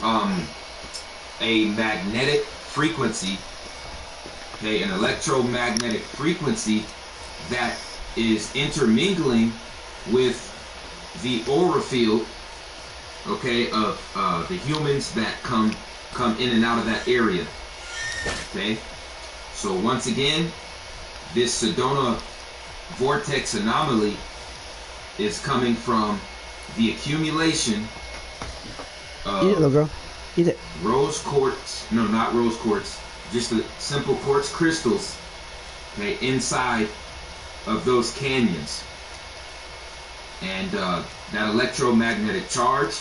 a magnetic frequency, okay, an electromagnetic frequency that is intermingling with the aura field, okay, of the humans that come in and out of that area. Okay, so once again, this Sedona vortex anomaly is coming from the accumulation of eat it, little girl. Eat it. Rose quartz, no, not rose quartz, just the simple quartz crystals, okay, inside of those canyons. And that electromagnetic charge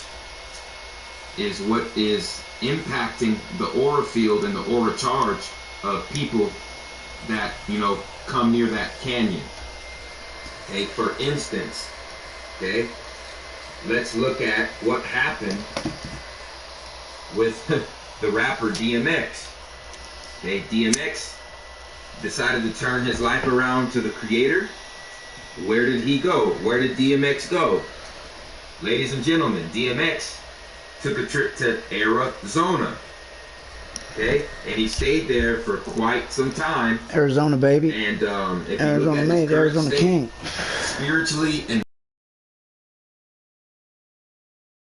is what is impacting the aura field and the aura charge of people that, you know, come near that canyon. Okay, for instance, okay, let's look at what happened with the rapper DMX. Okay, DMX decided to turn his life around to the creator. Where did he go? Where did DMX go? Ladies and gentlemen, DMX took a trip to Arizona. Okay, and he stayed there for quite some time. Arizona, baby. And if Arizona you look at made, Arizona state, king. Spiritually and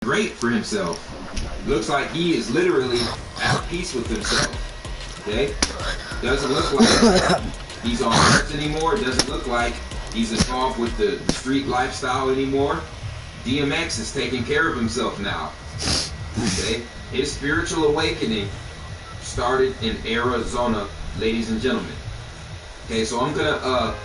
great for himself. Looks like he is literally at peace with himself. Okay, doesn't look like he's on earth anymore. Doesn't look like he's involved with the street lifestyle anymore. DMX is taking care of himself now. Okay, his spiritual awakening started in Arizona, ladies and gentlemen. Okay, so I'm gonna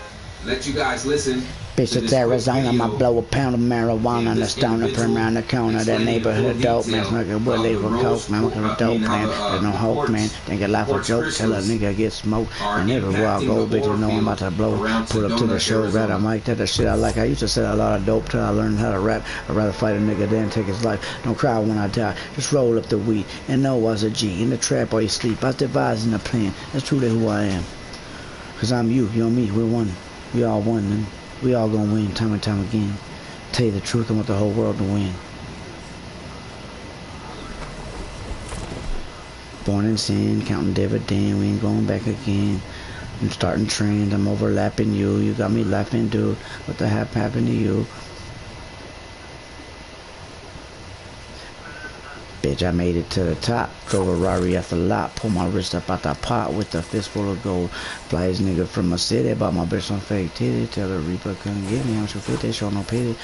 let you guys listen. Bitch, it's Arizona, I blow a pound of marijuana and a stoner from around the corner. That neighborhood dope, man, smoking Willie from coke, man, looking for dope, man. There's no hope, man. Think a life a joke, tell a nigga get smoked. And everywhere I go, bitches know I'm about to blow. Put up to the show, right? I'm like that, the shit I like. I used to sell a lot of dope till I learned how to rap. I'd rather fight a nigga than take his life. Don't cry when I die, just roll up the weed. And know I was a G, in the trap while you sleep. I was devising a plan, that's truly who I am. Cause I'm you know me, we're one. We all one, and we all gonna win time and time again. Tell you the truth, I want the whole world to win. Born in sin, counting dividend, we ain't going back again. I'm starting trends, I'm overlapping you. You got me laughing, dude. What the heck happened to you? Bitch, I made it to the top. Drove a Rari off the lot. Pull my wrist up out the pot with a fistful of gold. Flyest nigga from a city. Bought my bitch some fake titty. Tell the Reaper couldn't get me. I'm so fit, they show no pity.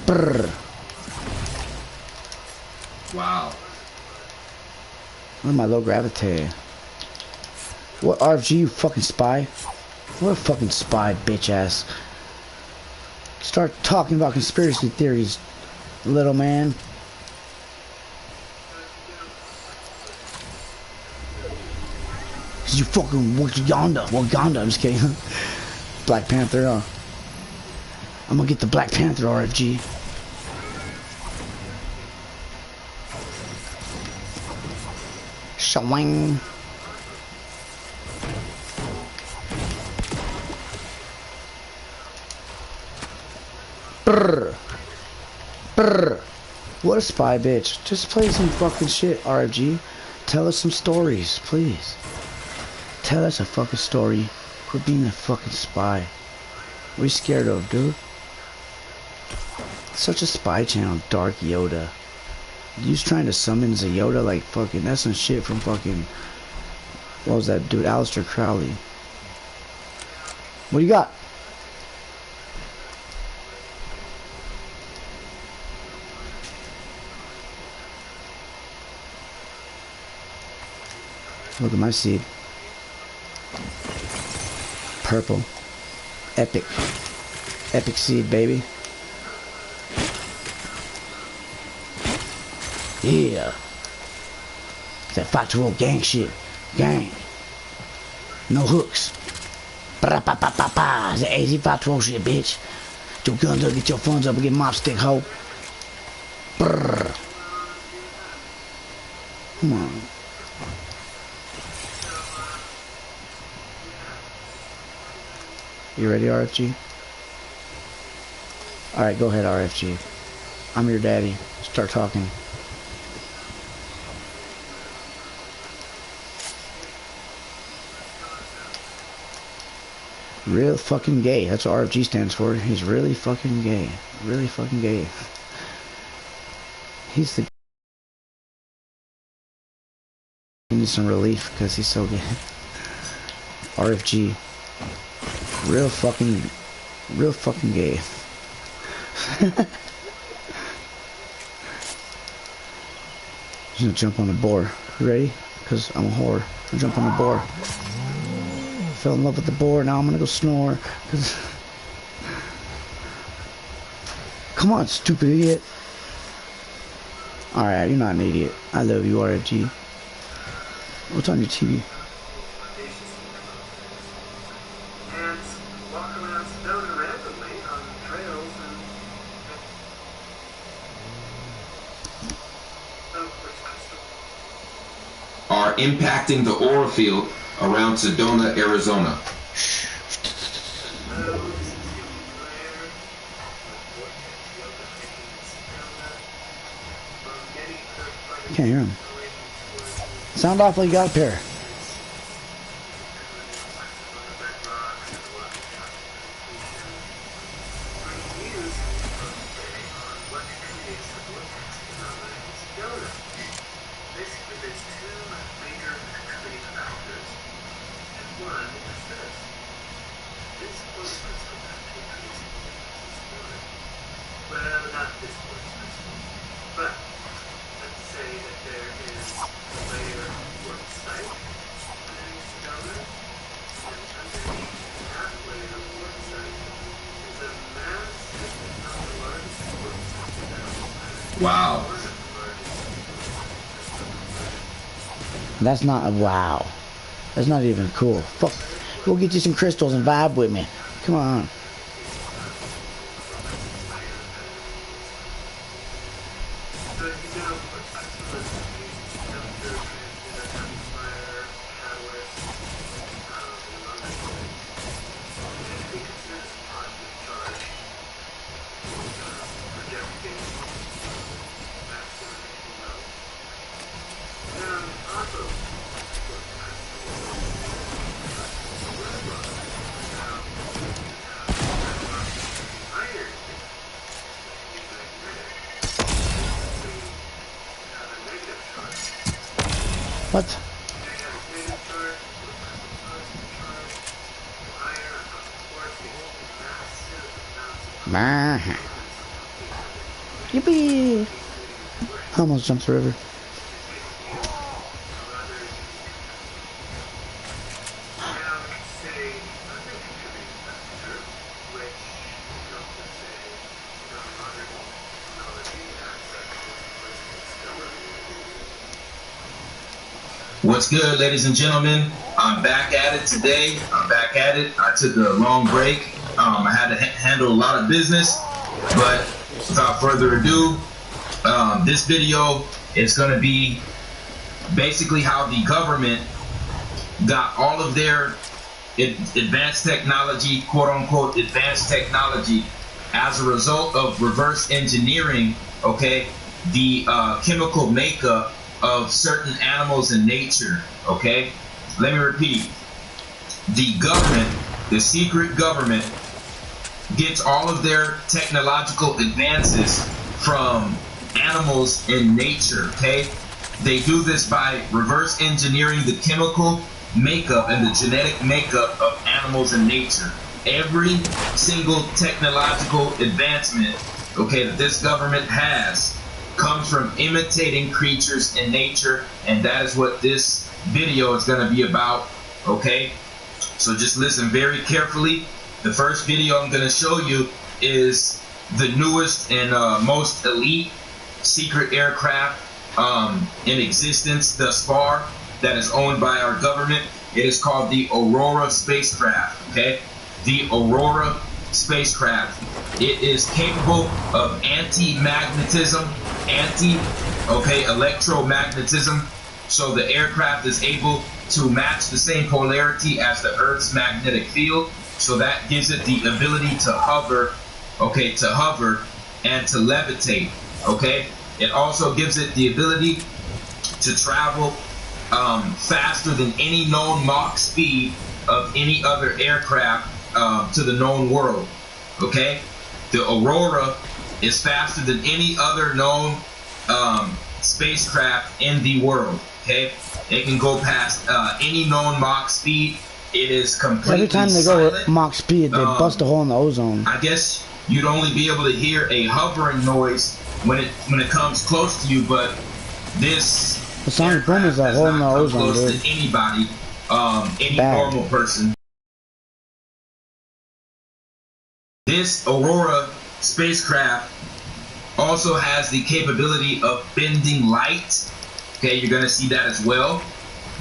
Brrr. Wow. Look at my low gravity. What RFG, you fucking spy? What a fucking spy, bitch ass. Start talking about conspiracy theories, little man. You fucking Wakanda, I'm just kidding. Black Panther, I'm gonna get the Black Panther RFG. Shawang. Brr. Brr. What a spy, bitch. Just play some fucking shit, RFG. Tell us some stories, please. Tell us a fucking story. Quit being a fucking spy. What are you scared of, dude? Such a spy channel, Dark Yoda. You was trying to summon a Yoda like fucking, that's some shit from fucking, what was that dude, Aleister Crowley. What do you got? Look at my seed. Purple. Epic. Epic seed, baby. Yeah. That 520 gang shit. Gang. No hooks. Ba-da-ba-ba-ba-ba. It's that AZ 512 shit, bitch. Get your guns up, get your funds up, and get mop stick, hoe. Brrr. Come on. You ready, RFG? Alright, go ahead, RFG. I'm your daddy. Start talking. Real fucking gay. That's what RFG stands for. He's really fucking gay. Really fucking gay. He's the... He needs some relief because he's so gay. RFG. Real fucking gay. Just gonna jump on the boar. You ready? Because I'm a whore. I'll jump on the boar. Fell in love with the boar. Now I'm gonna go snore. Come on, stupid idiot. Alright, you're not an idiot. I love you, RFG. What's on your TV? Are impacting the aura field around Sedona, Arizona. Can't hear him. Sound off like you got a pair. Wow. That's not a wow. That's not even cool. Fuck. Go get you some crystals and vibe with me. Come on. What? Yippee! I almost jumped the river. What's good, ladies and gentlemen? I'm back at it today. I'm back at it. I took a long break. I had to handle a lot of business, but without further ado, this video is going to be basically how the government got all of their advanced technology, quote unquote advanced technology, as a result of reverse engineering, okay, the chemical makeup of certain animals in nature, okay? Let me repeat. The government, the secret government, gets all of their technological advances from animals in nature, okay? They do this by reverse engineering the chemical makeup and the genetic makeup of animals in nature. Every single technological advancement, okay, that this government has comes from imitating creatures in nature, and that is what this video is going to be about, okay? So just listen very carefully. The first video I'm going to show you is the newest and most elite secret aircraft in existence thus far that is owned by our government. It is called the Aurora spacecraft, okay? The Aurora spacecraft. It is capable of anti-magnetism, electromagnetism. So the aircraft is able to match the same polarity as the Earth's magnetic field. So that gives it the ability to hover, okay, to hover and to levitate, okay? It also gives it the ability to travel faster than any known Mach speed of any other aircraft to the known world. Okay, the Aurora is faster than any other known spacecraft in the world. Okay, it can go past any known Mach speed. It is completely Every time they silent. go Mach speed, they bust a hole in the ozone. I guess you'd only be able to hear a hovering noise when it comes close to you, but this The sonic boom is a hole in the ozone, close dude. to anybody, any Bad. normal person. This Aurora spacecraft also has the capability of bending light. Okay, you're gonna see that as well.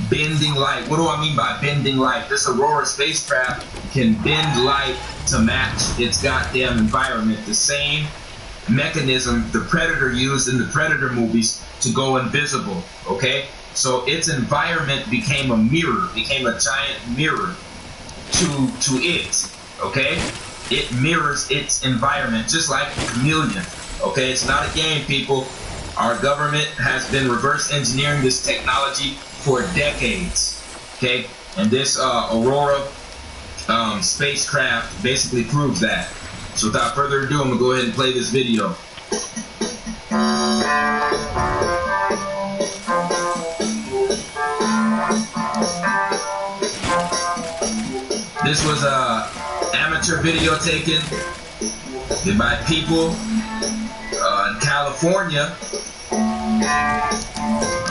Bending light. What do I mean by bending light? This Aurora spacecraft can bend light to match its goddamn environment. The same mechanism the Predator used in the Predator movies to go invisible. Okay, so its environment became a mirror, became a giant mirror to it. Okay, it mirrors its environment just like a chameleon. Okay, it's not a game, people. Our government has been reverse engineering this technology for decades. Okay, and this Aurora spacecraft basically proves that. So without further ado, I'm gonna go ahead and play this video. This was a amateur video taken by people in California,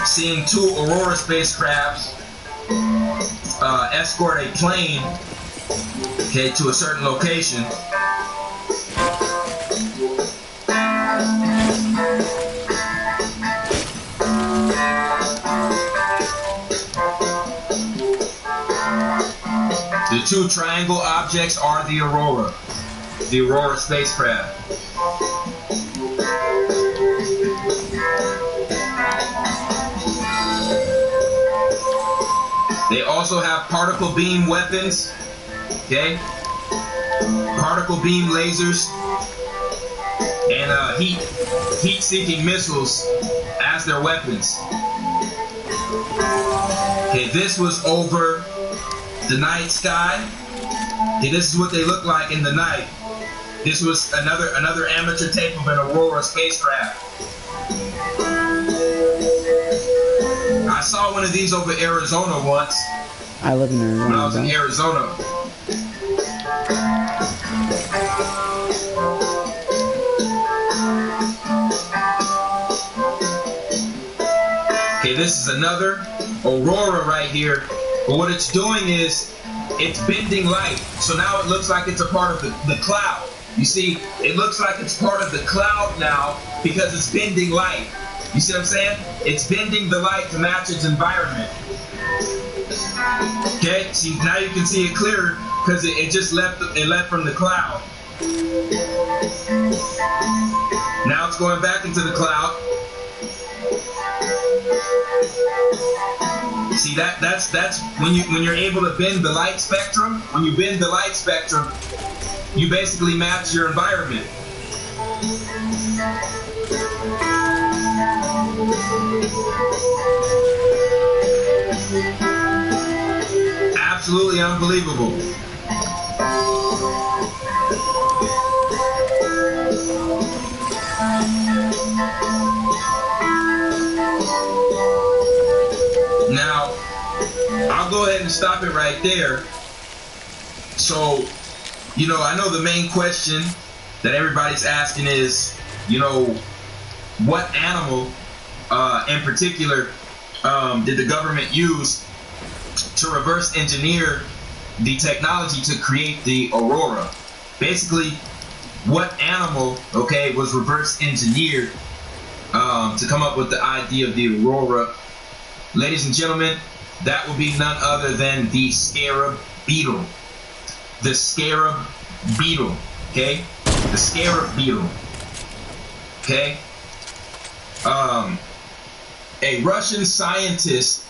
seeing two Aurora spacecrafts escort a plane, okay, to a certain location. The two triangle objects are the Aurora spacecraft. They also have particle beam weapons, okay? Particle beam lasers and heat-seeking missiles as their weapons. Okay, this was over the night sky. Okay, this is what they look like in the night. This was another amateur tape of an Aurora spacecraft. I saw one of these over Arizona once. I live in Arizona. When I was in Arizona. Okay, this is another Aurora right here. But what it's doing is it's bending light. So now it looks like it's a part of the cloud. You see, it looks like it's part of the cloud now because it's bending light. You see what I'm saying? It's bending the light to match its environment. Okay, see, now you can see it clearer because it just left from the cloud. Now it's going back into the cloud. See, that's when you're able to bend the light spectrum. When you bend the light spectrum, you basically match your environment. Absolutely unbelievable. Now, I'll go ahead and stop it right there. So, you know, I know the main question that everybody's asking is, you know, what animal in particular did the government use to reverse engineer the technology to create the Aurora? Basically, what animal, okay, was reverse engineered to come up with the idea of the Aurora? Ladies and gentlemen, that would be none other than the scarab beetle. The scarab beetle, okay? The scarab beetle, okay? A Russian scientist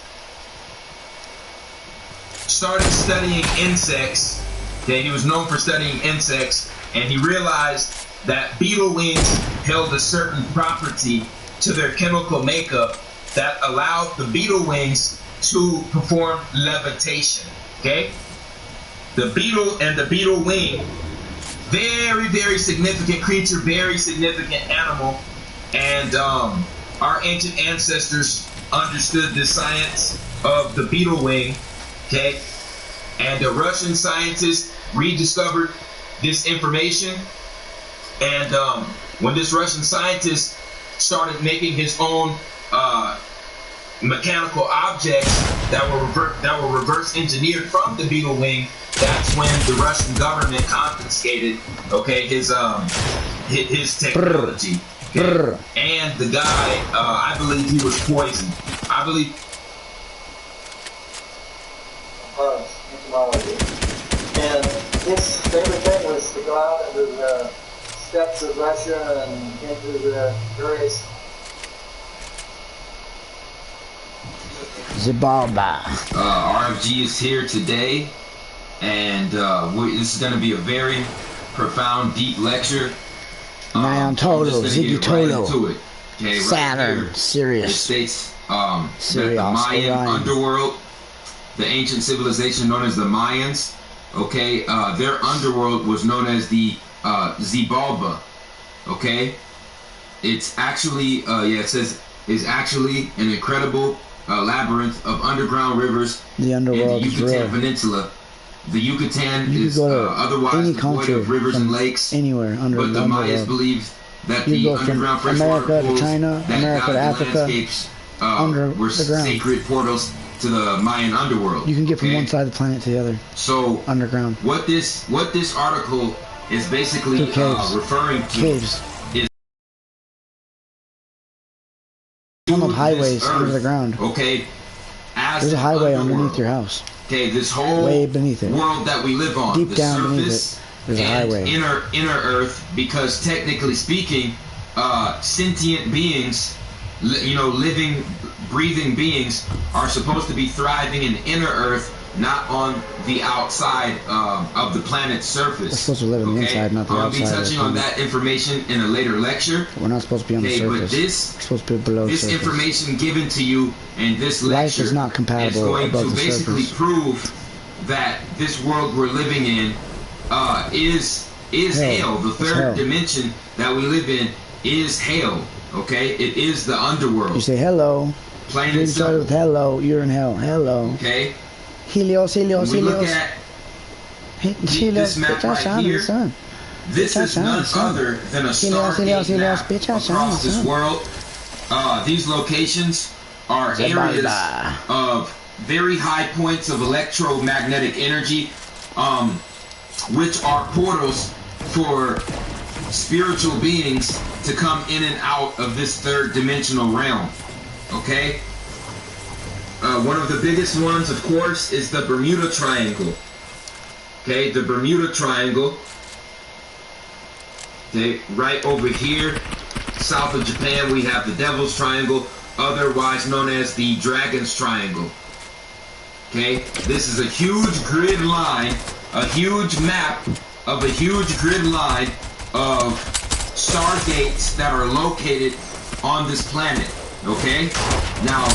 started studying insects, okay? He was known for studying insects, and he realized that beetle wings held a certain property to their chemical makeup that allowed the beetle wings to perform levitation, okay? The beetle and the beetle wing, very, very significant creature, very significant animal. And our ancient ancestors understood the science of the beetle wing, okay? And the Russian scientists rediscovered this information. And when this Russian scientist started making his own mechanical objects that were reverse engineered from the beetle wing, that's when the Russian government confiscated, okay, his technology. Okay? And the guy, I believe he was poisoned. I believe. And his favorite thing was to go out into the steppes of Russia and into the various Zibalba. RFG is here today, and this is going to be a very profound, deep lecture. Mayan Toto, Ziggy Toto, okay, Saturn, right Sirius. It states that Sirius, the Mayan Orion. underworld, the ancient civilization known as the Mayans, okay, their underworld was known as the Xibalba, okay? It's actually, it says, is actually an incredible labyrinth of underground rivers The underworld in the is Yucatan real. Peninsula. The Yucatan You is could go to otherwise any devoid country of rivers and from lakes, anywhere under but the the Mayas underworld. believed that You the go from underground freshwater America to pools China, that America to guide the Africa, landscapes under were the ground. sacred portals to the Mayan underworld. You can get from okay? one side of the planet to the other, So underground. what this article is basically Through caves. referring to Caves. is Tunneled highways this under earth, the ground. Okay, as There's a the highway underworld. underneath your house. Okay, this whole Way beneath it. world that we live on, Deep the down beneath surface it, there's a and highway. inner Earth, because technically speaking, sentient beings, living, breathing beings, are supposed to be thriving in inner Earth, not on the outside of the planet's surface. We're supposed to live on the inside, not the I'll outside be of the touching on planet. that information in a later lecture. We're not supposed to be on the Okay, but surface. this We're supposed to be below the this surface. information given to you in this Life lecture is not compatible is going above to the basically surface. prove that this world we're living in is hell. The It's third hell. dimension that we live in is hell. Okay, it is the underworld. You say hello. Plain You and start simple. with hello. You're in hell. Hello. Okay, Helios, Helios, when we look Helios. at Helios, this map bitch, I right shine in here, the sun. this Bitch, I is shine in none the sun. other than a Helios, Helios, Stargate Helios, map bitch, I shine in across the this sun. world. These locations are areas Zabalba. of very high points of electromagnetic energy, which are portals for spiritual beings to come in and out of this third dimensional realm. Okay? One of the biggest ones, of course, is the Bermuda Triangle. Okay, the Bermuda Triangle. Okay, right over here, south of Japan, we have the Devil's Triangle, otherwise known as the Dragon's Triangle. Okay, this is a huge grid line, a huge map of a huge grid line of stargates that are located on this planet. Okay, now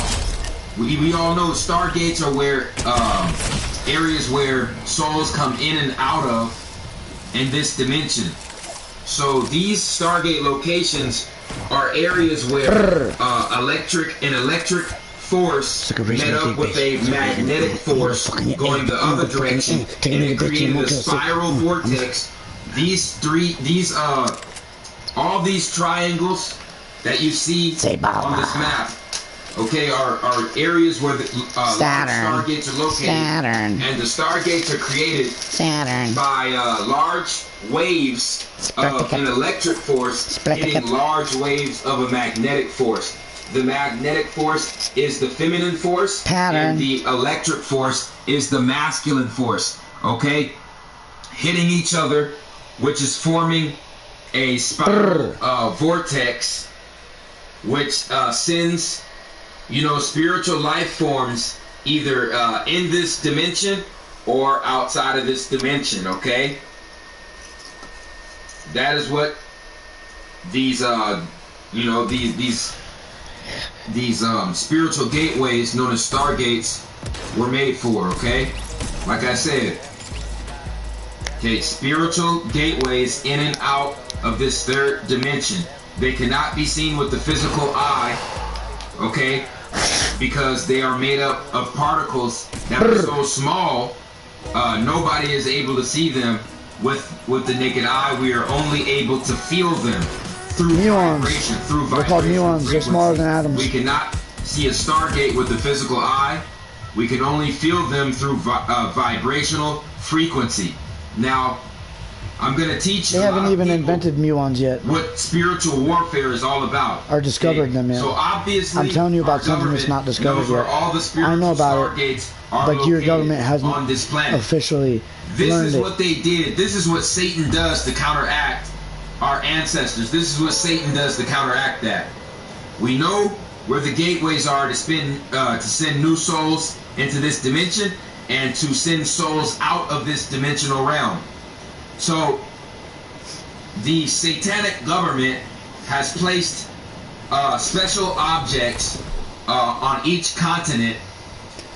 we all know stargates are where areas where souls come in and out of in this dimension. So these stargate locations are areas where electric force met up with a magnetic force going the other direction, and it created a spiral vortex. All these triangles that you see on this map, okay, are areas where the stargates are located. Saturn. And the stargates are created Saturn. by large waves of an electric force hitting large waves of a magnetic force. The magnetic force is the feminine force, Pattern. and the electric force is the masculine force. Okay? Hitting each other, which is forming a spiral vortex, which sends, spiritual life forms either in this dimension or outside of this dimension. Okay? That is what these spiritual gateways known as stargates were made for. Okay, like I said, Okay, spiritual gateways in and out of this third dimension. They cannot be seen with the physical eye, okay, because they are made up of particles that are so small, nobody is able to see them with the naked eye. We are only able to feel them through vibration, They're called muons. They're smaller than atoms. We cannot see a stargate with the physical eye. We can only feel them through vibrational frequency. Now, I'm going to teach you. They haven't even invented muons yet. What spiritual warfare is all about. Or discovered them yet. So obviously, I'm telling you about something that's not discovered yet. All the I know about it, but your government hasn't on this planet. Officially This learned is it. what they did. This is what Satan does to counteract our ancestors. This is what Satan does to counteract that. We know where the gateways are to send new souls into this dimension and to send souls out of this dimensional realm. So the satanic government has placed special objects on each continent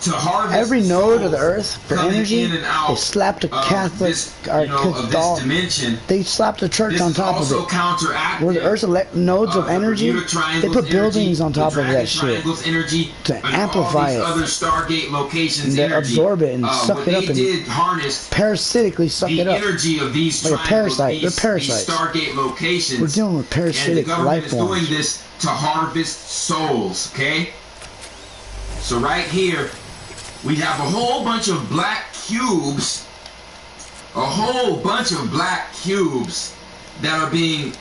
to harvest every node of the earth for energy. They slapped a Catholic this dimension. They slapped a church on top of it. Where the earth's nodes of energy, they put buildings on top of that shit to amplify it. Other Stargate locations, and absorb it and suck it up and parasitically suck it up. Energy of these like a parasite. They're parasites. These Stargate locations. We're dealing with parasitic life forms. And the government is doing this to harvest souls. Okay. So right here, we have a whole bunch of black cubes. A whole bunch of black cubes that are being,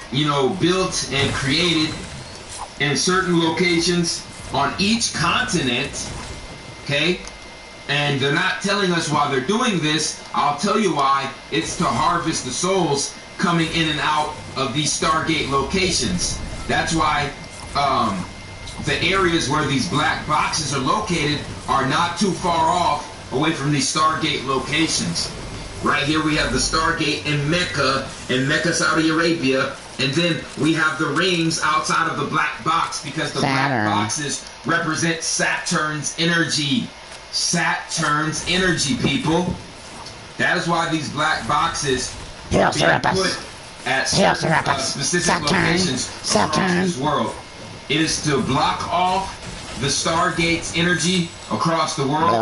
built and created in certain locations on each continent. Okay? And they're not telling us why they're doing this. I'll tell you why. It's to harvest the souls coming in and out of these Stargate locations. That's why the areas where these black boxes are located are not too far off away from these Stargate locations. Right here we have the Stargate in Mecca, Saudi Arabia, and then we have the rings outside of the black box because the black boxes represent Saturn's energy. Saturn's energy, people. That is why these black boxes are being put at specific locations across this world. It is to block off the Stargate's energy across the world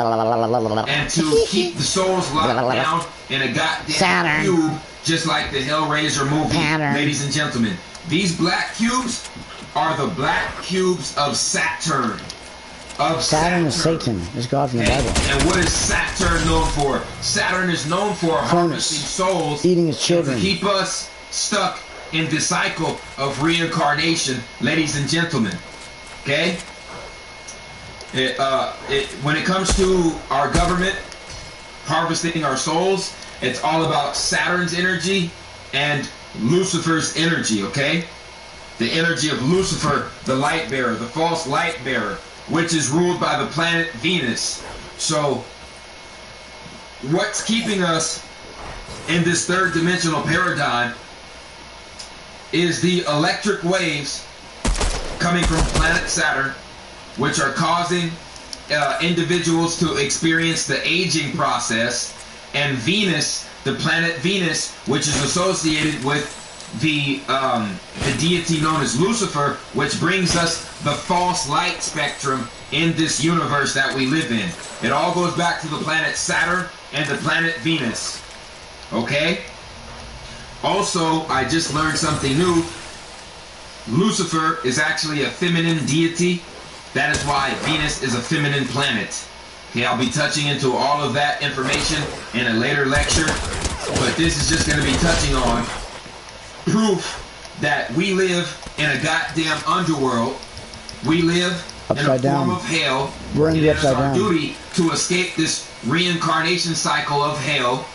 and to keep the souls locked down in a goddamn cube, just like the Hellraiser movie, ladies and gentlemen. These black cubes are the black cubes of Saturn. Saturn is Satan. It's God from the Bible. And what is Saturn known for? Saturn is known for harvesting souls, eating his children, to keep us stuck in the cycle of reincarnation, ladies and gentlemen. Okay? When it comes to our government harvesting our souls, it's all about Saturn's energy and Lucifer's energy, okay? The energy of Lucifer, the light bearer, the false light bearer, which is ruled by the planet Venus. So, what's keeping us in this third dimensional paradigm is the electric waves coming from planet Saturn, which are causing individuals to experience the aging process, and Venus, the planet Venus, which is associated with the deity known as Lucifer, which brings us the false light spectrum in this universe that we live in. It all goes back to the planet Saturn and the planet Venus. Okay? Also, I just learned something new. Lucifer is actually a feminine deity. That is why Venus is a feminine planet. Okay, I'll be touching into all of that information in a later lecture, but this is just going to be touching on proof that we live in a goddamn underworld. We live upside in a down. form of hell. We're in the upside down. It is our duty to escape this reincarnation cycle of hell,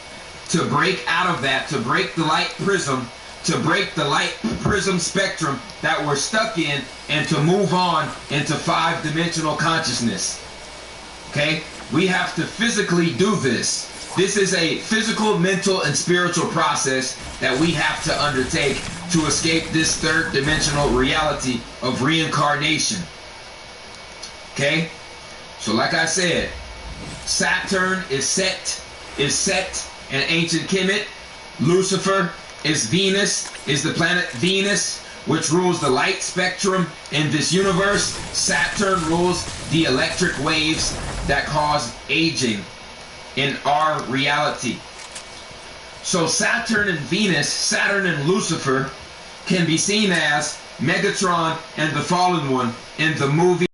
to break out of that, to break the light prism, to break the light prism spectrum that we're stuck in, and to move on into five-dimensional consciousness. Okay? We have to physically do this. This is a physical, mental, and spiritual process that we have to undertake to escape this third-dimensional reality of reincarnation. Okay? So like I said, Saturn is set in ancient Kemet Lucifer is Venus, is the planet Venus, which rules the light spectrum in this universe. Saturn rules the electric waves that cause aging in our reality. So Saturn and Venus, Saturn and Lucifer, can be seen as Megatron and the Fallen One in the movie.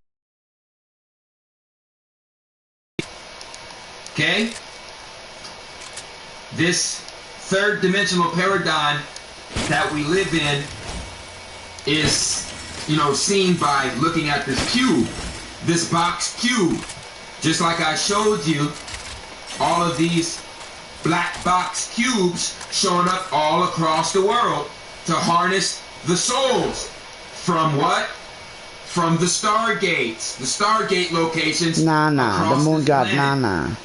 Okay? This third dimensional paradigm that we live in is, you know, seen by looking at this cube, this box cube. Just like I showed you, all of these black box cubes showing up all across the world to harness the souls from what? From the Stargates, the Stargate locations. The moon god,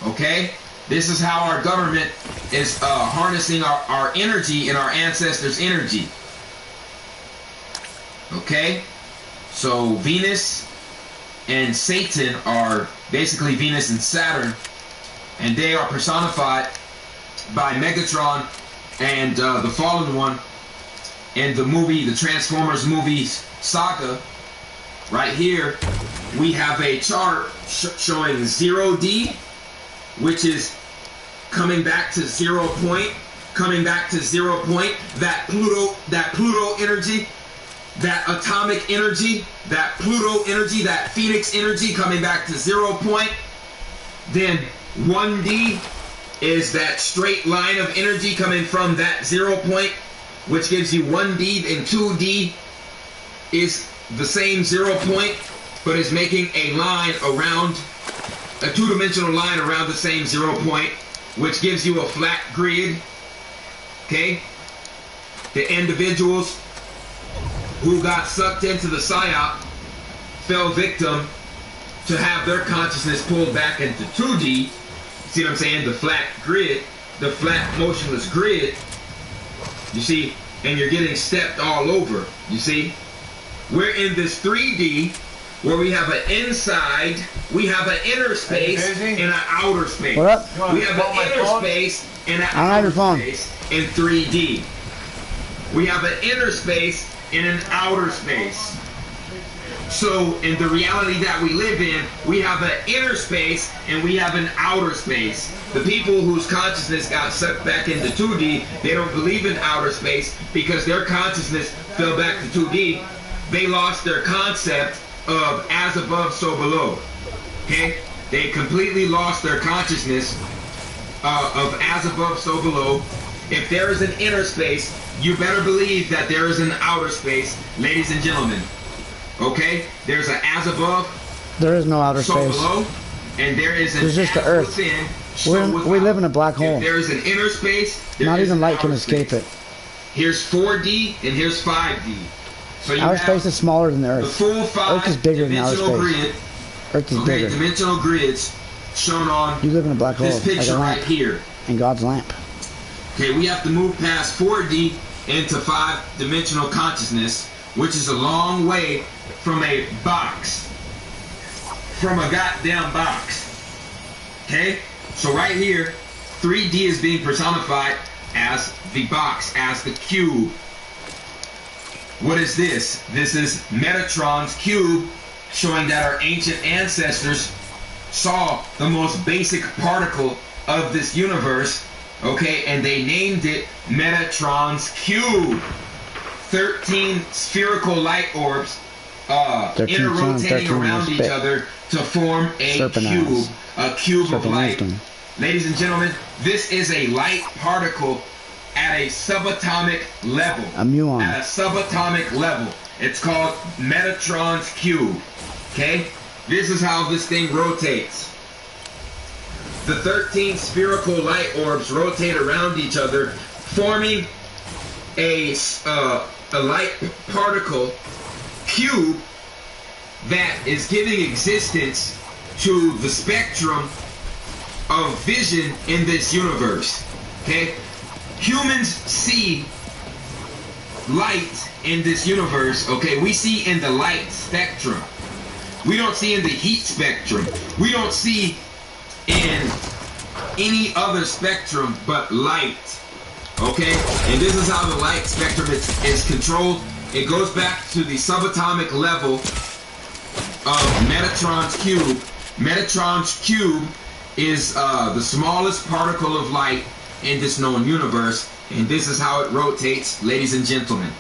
Okay? This is how our government is harnessing our energy and our ancestors' energy. Okay? So Venus and Satan are basically Venus and Saturn, and they are personified by Megatron and the Fallen One in the movie, the Transformers movies saga. Right here, we have a chart showing 0D, which is coming back to 0 point, that Pluto energy, that atomic energy, that Pluto energy, that Phoenix energy coming back to 0 point. Then 1D is that straight line of energy coming from that 0 point, which gives you 1D, and 2D is the same 0 point, but is making a line around, a two-dimensional line around the same 0 point, which gives you a flat grid. Okay? The individuals who got sucked into the psyop fell victim to have their consciousness pulled back into 2D. See what I'm saying? The flat grid, the flat motionless grid. You see? And you're getting stepped all over. You see? We're in this 3D where we have an inside, we have an inner space and an outer space. What up? We have an inner space and an outer space in 3D. We have an inner space and an outer space. So in the reality that we live in, we have an inner space and we have an outer space. The people whose consciousness got sucked back into 2D, they don't believe in outer space because their consciousness fell back to 2D. They lost their concept of as above, so below. Okay? They completely lost their consciousness of as above, so below. If there is an inner space, you better believe that there is an outer space, ladies and gentlemen. Okay? There's an as above, there is no outer so space below, and there is an there's just the earth. Within, so we live in a black hole. If there is an inner space, not even light can escape it. Here's 4D and here's 5D. So you outer have space is smaller than the Earth. The full 5 Earth is bigger than outer space. Grid. Earth is bigger. Dimensional grids shown on you live in a black hole, this picture like a lamp, right here. in God's lamp. Okay, we have to move past 4D into 5-dimensional consciousness, which is a long way from a box. From a goddamn box. Okay? So right here, 3D is being personified as the box, as the cube. What is this? This is Metatron's cube, showing that our ancient ancestors saw the most basic particle of this universe, okay, and they named it Metatron's cube. 13 spherical light orbs interrotating around each other to form a cube of light. Ladies and gentlemen, this is a light particle at a subatomic level. A muon. At a subatomic level. It's called Metatron's cube. Okay? This is how this thing rotates. The 13 spherical light orbs rotate around each other, forming a light particle cube that is giving existence to the spectrum of vision in this universe. Okay? Humans see light in this universe, okay? We see in the light spectrum. We don't see in the heat spectrum. We don't see in any other spectrum but light. Okay? And this is how the light spectrum is controlled. It goes back to the subatomic level of Metatron's cube. Metatron's cube is the smallest particle of light in this known universe, and this is how it rotates, ladies and gentlemen.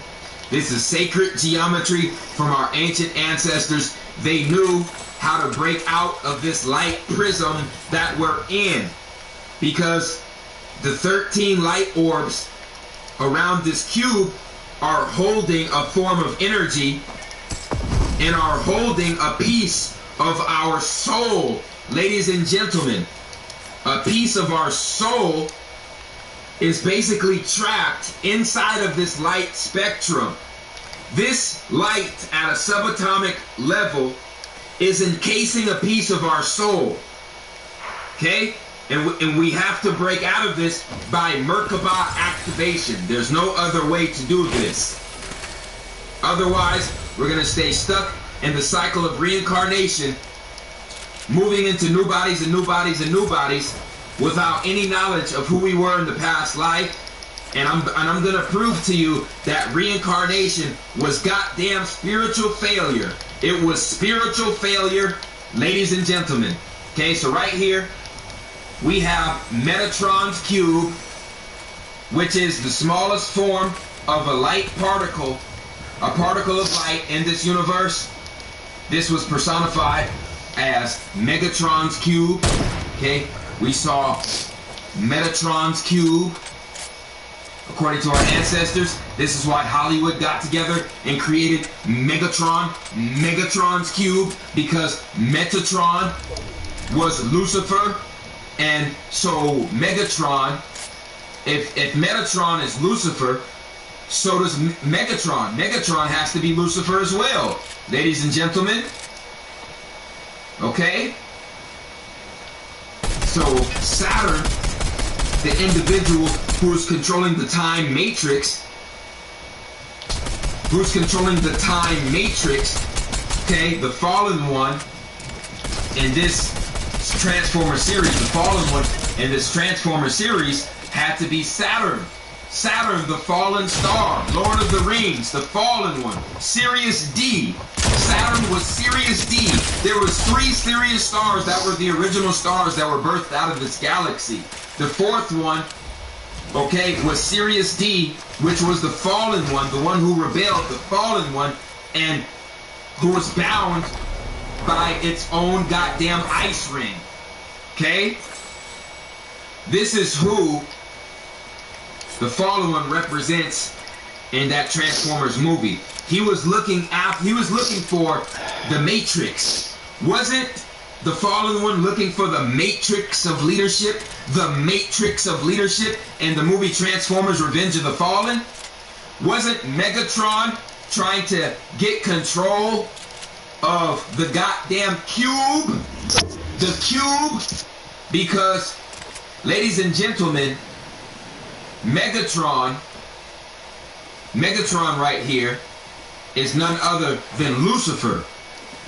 This is sacred geometry from our ancient ancestors. They knew how to break out of this light prism that we're in, because the 13 light orbs around this cube are holding a form of energy and are holding a piece of our soul. Ladies and gentlemen, a piece of our soul is basically trapped inside of this light spectrum. This light at a subatomic level is encasing a piece of our soul. Okay? And we have to break out of this by Merkaba activation. There's no other way to do this. Otherwise, we're going to stay stuck in the cycle of reincarnation, moving into new bodies and new bodies and new bodies without any knowledge of who we were in the past life. And I'm going to prove to you that reincarnation was goddamn spiritual failure. It was spiritual failure, ladies and gentlemen. Okay, so right here, we have Metatron's cube, which is the smallest form of a light particle, a particle of light in this universe. This was personified as Megatron's cube. Okay, we saw Metatron's cube. According to our ancestors, this is why Hollywood got together and created Megatron, Megatron's cube, because Metatron was Lucifer. And so Megatron, if Metatron is Lucifer, so does Megatron. Megatron has to be Lucifer as well, ladies and gentlemen. Okay? So Saturn, the individual who is controlling the time matrix, okay, the fallen one in this Transformer series, the fallen one in this Transformer series had to be Saturn. Saturn, the fallen star, Lord of the Rings, the fallen one, Sirius D. Saturn was Sirius D. There was 3 Sirius stars that were the original stars that were birthed out of this galaxy. The 4th one, okay, was Sirius D, which was the fallen one, the one who rebelled, the fallen one, and who was bound by its own goddamn ice ring. Okay? This is who the fallen one represents in that Transformers movie. He was looking for the Matrix. Wasn't the fallen one looking for the Matrix of leadership? The Matrix of leadership in the movie Transformers Revenge of the Fallen? Wasn't Megatron trying to get control of the goddamn cube? The cube? Because, ladies and gentlemen, Megatron right here is none other than Lucifer.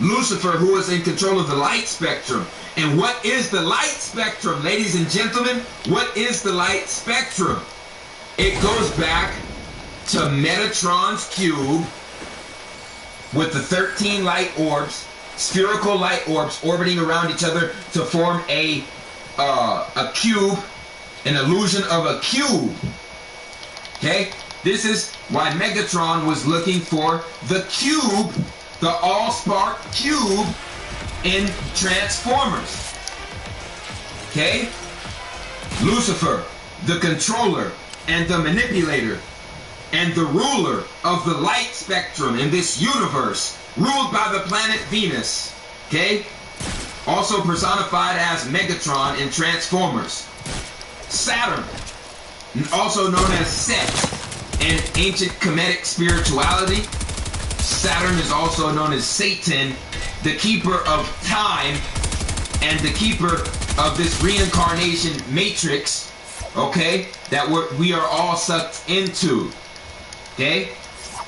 Lucifer, who is in control of the light spectrum. And what is the light spectrum, ladies and gentlemen? What is the light spectrum? It goes back to Metatron's cube with the 13 light orbs, spherical light orbs orbiting around each other to form a cube, an illusion of a cube. Okay? This is why Megatron was looking for the cube, the all-spark cube in Transformers. Okay? Lucifer, the controller and the manipulator and the ruler of the light spectrum in this universe, ruled by the planet Venus. Okay? Also personified as Megatron in Transformers. Saturn, also known as Set in ancient Kemetic spirituality. Saturn is also known as Satan, the keeper of time and the keeper of this reincarnation matrix, okay, that we are all sucked into. Okay?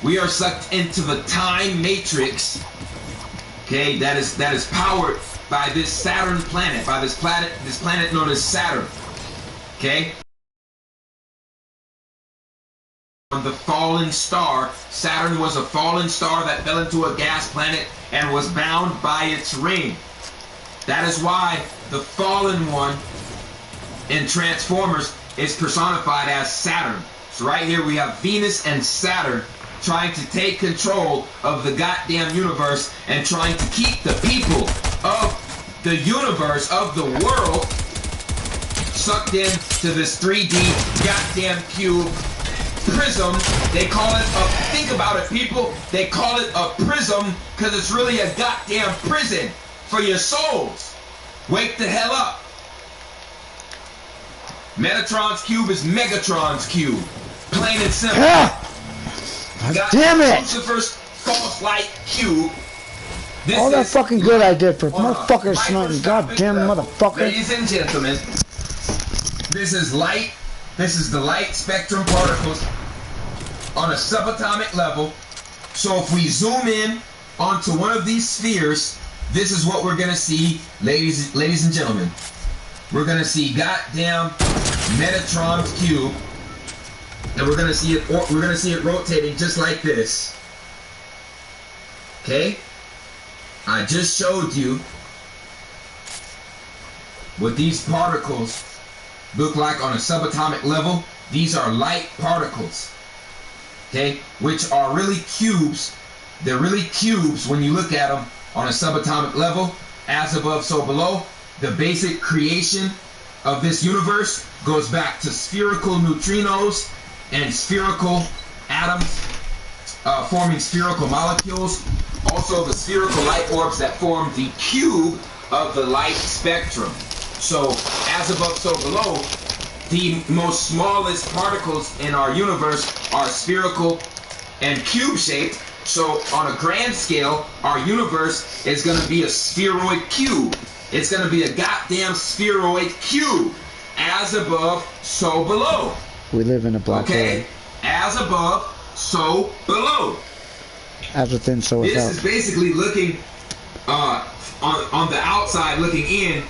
We are sucked into the time matrix, okay, that is powered by this Saturn planet, by this planet known as Saturn. Okay? the fallen star. Saturn was a fallen star that fell into a gas planet and was bound by its ring. That is why the fallen one in Transformers is personified as Saturn. So right here we have Venus and Saturn trying to take control of the goddamn universe and trying to keep the people of the universe, of the world, sucked into this 3D goddamn cube prism. They call it a, think about it, people, they call it a prism because it's really a goddamn prison for your souls. Wake the hell up. Metatron's cube is Megatron's cube. Plain and simple. God damn it! Lucifer's false light cube. This All that fucking good I did for motherfuckers snorting. Goddamn motherfucker. Ladies and gentlemen, this is light. This is the light spectrum particles on a subatomic level. So if we zoom in onto one of these spheres, this is what we're gonna see, ladies and gentlemen. We're gonna see goddamn Metatron's cube, and we're gonna see it rotating just like this. Okay? I just showed you what these particles look like on a subatomic level. These are light particles, okay, which are really cubes. They're really cubes when you look at them on a subatomic level. As above, so below. The basic creation of this universe goes back to spherical neutrinos and spherical atoms forming spherical molecules. Also the spherical light orbs that form the cube of the light spectrum. So as above, so below, the most smallest particles in our universe are spherical and cube shaped. So on a grand scale, our universe is going to be a spheroid cube. It's going to be a goddamn spheroid cube. As above, so below. We live in a black hole. Okay? As above, so below. As within, so without. This is basically looking on the outside, looking in.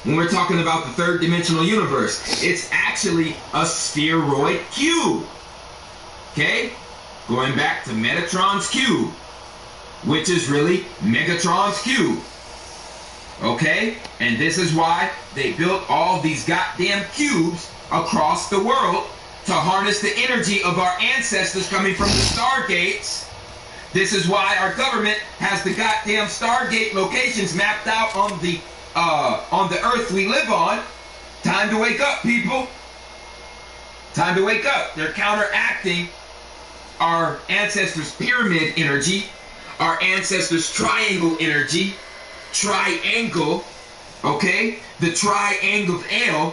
When we're talking about the third dimensional universe, it's actually a spheroid cube. Okay? Going back to Metatron's cube, which is really Megatron's cube. Okay? And this is why they built all these goddamn cubes across the world to harness the energy of our ancestors coming from the Stargates. This is why our government has the goddamn Stargate locations mapped out on the earth we live on. Time to wake up, people. Time to wake up. They're counteracting our ancestors' pyramid energy, our ancestors' triangle energy, triangle, okay? The triangle of L,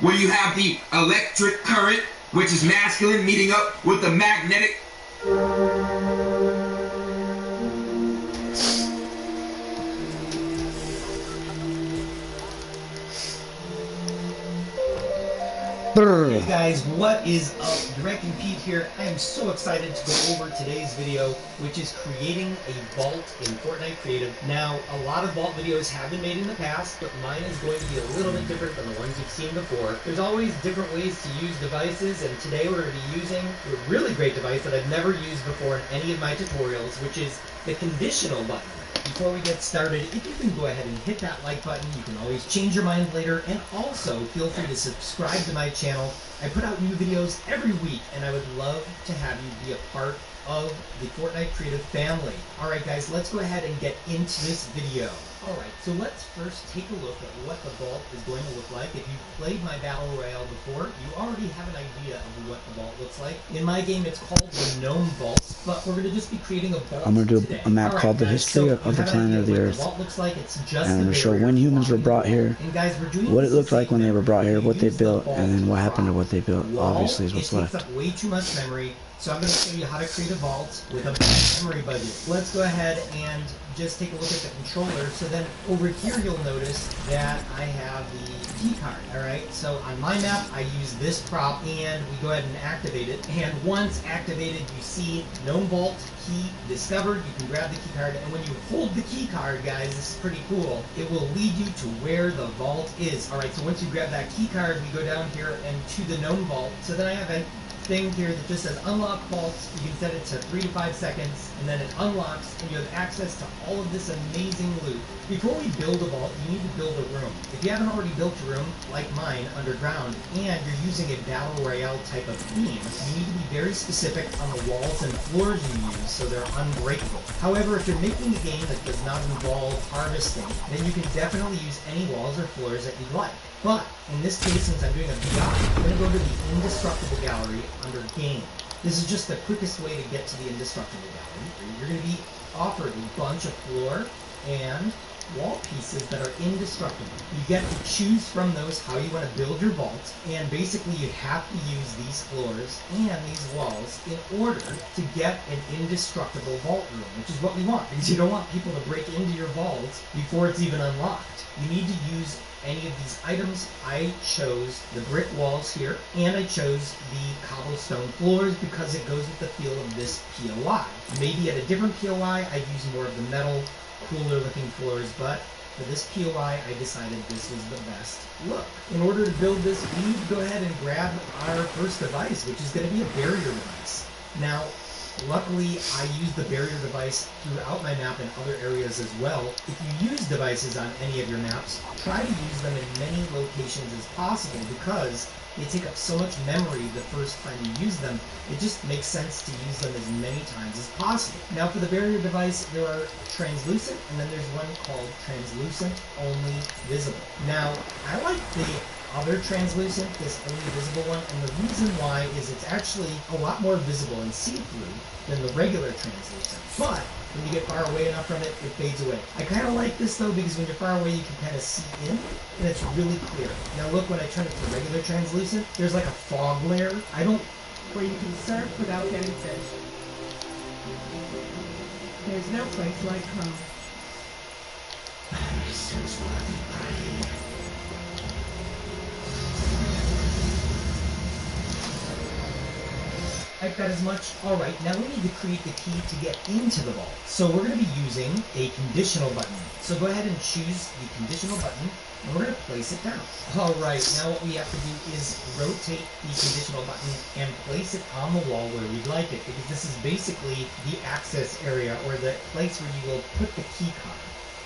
where you have the electric current, which is masculine, meeting up with the magnetic. Hey guys, what is up? Directing Pete here. I am so excited to go over today's video, which is creating a vault in Fortnite Creative. Now, a lot of vault videos have been made in the past, but mine is going to be a little bit different than the ones you've seen before. There's always different ways to use devices, and today we're going to be using a really great device that I've never used before in any of my tutorials, which is the conditional button. Before we get started, if you can go ahead and hit that like button, you can always change your mind later, and also feel free to subscribe to my channel. I put out new videos every week, and I would love to have you be a part of the Fortnite Creative family. Alright guys, let's go ahead and get into this video. Alright, so let's first take a look at what the vault is going to look like. If you've played my Battle Royale before, you already have an idea of what the vault looks like. In my game, it's called the Gnome Vault, but we're going to just be creating a vault. I'm going to do today. a map called The History of the Planet of the Earth. The vault looks like. It's just and I'm going to show when humans were brought here, and guys, we're doing what it looked like when they were brought here, what they built, and then what happened to what they built, obviously, is what's left. It takes up way too much memory, so I'm going to show you how to create a vault with a bad memory budget. Let's go ahead and just take a look at the controller. So then over here you'll notice that I have the key card. Alright, so on my map I use this prop and we go ahead and activate it. And once activated, you see Gnome Vault key discovered. You can grab the key card, and when you hold the key card, guys, this is pretty cool, it will lead you to where the vault is. Alright, so once you grab that key card, we go down here and to the Gnome Vault. So then I have thing here that just says unlock vaults. You can set it to 3 to 5 seconds, and then it unlocks, and you have access to all of this amazing loot. Before we build a vault, you need to build a room. If you haven't already built a room, like mine, underground, and you're using a Battle Royale type of theme, you need to be very specific on the walls and floors you use so they're unbreakable. However, if you're making a game that does not involve harvesting, then you can definitely use any walls or floors that you'd like. But in this case, since I'm doing a VR, I'm going to go to the Indestructible Gallery under Game. This is just the quickest way to get to the Indestructible Gallery. You're going to be offered a bunch of floor and wall pieces that are indestructible. You get to choose from those how you want to build your vault, and basically you have to use these floors and these walls in order to get an indestructible vault room, which is what we want, because you don't want people to break into your vault before it's even unlocked. You need to use any of these items. I chose the brick walls here, and I chose the cobblestone floors because it goes with the feel of this POI. Maybe at a different POI, I'd use more of the metal, cooler looking floors, but for this POI, I decided this was the best look. In order to build this, we need to go ahead and grab our first device, which is going to be a barrier device. Now, luckily, I use the barrier device throughout my map in other areas as well. If you use devices on any of your maps, try to use them in many locations as possible because they take up so much memory the first time you use them, it just makes sense to use them as many times as possible. Now for the barrier device, there are translucent, and then there's one called translucent only visible. Now, I like the other translucent, this only visible one, and the reason why is it's actually a lot more visible and see-through than the regular translucent. But when you get far away enough from it, it fades away. I kind of like this though because when you're far away you can kind of see in, and it's really clear. Now look, when I turn it to regular translucent, there's like a fog layer. Where you can surf without getting fish. There's no place like home. I've got as much. All right, now we need to create the key to get into the vault. So we're going to be using a conditional button. So go ahead and choose the conditional button, and we're going to place it down. All right, now what we have to do is rotate the conditional button and place it on the wall where we'd like it, because this is basically the access area or the place where you will put the key card.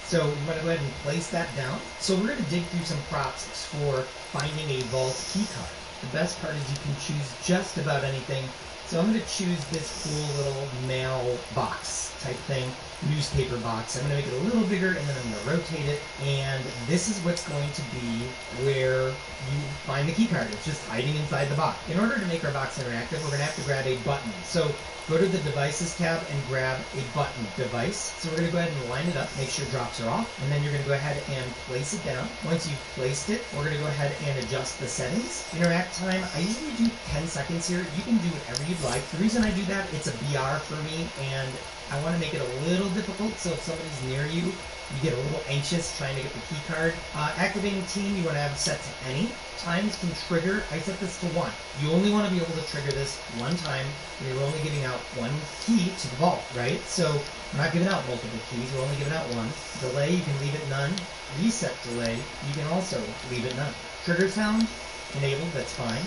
So we want to go ahead and place that down. So we're going to dig through some props for finding a vault key card. The best part is you can choose just about anything. So I'm going to choose this cool little mail box type thing, newspaper box. I'm going to make it a little bigger, and then I'm going to rotate it, and this is what's going to be where you find the key card. It's just hiding inside the box. In order to make our box interactive, we're going to have to grab a button. So go to the Devices tab and grab a button device. So we're going to go ahead and line it up, make sure drops are off, and then you're going to go ahead and place it down. Once you've placed it, we're going to go ahead and adjust the settings. Interact time, I usually do 10 seconds here. You can do whatever you'd like. The reason I do that, it's a BR for me, and I want to make it a little difficult, so if somebody's near you, you get a little anxious trying to get the key card. Activating team, you want to have set to any. Times can trigger, I set this to 1. You only want to be able to trigger this one time, and you're only giving out one key to the vault, right? So we're not giving out multiple keys, we're only giving out one. Delay, you can leave it none. Reset delay, you can also leave it none. Trigger sound, enabled, that's fine.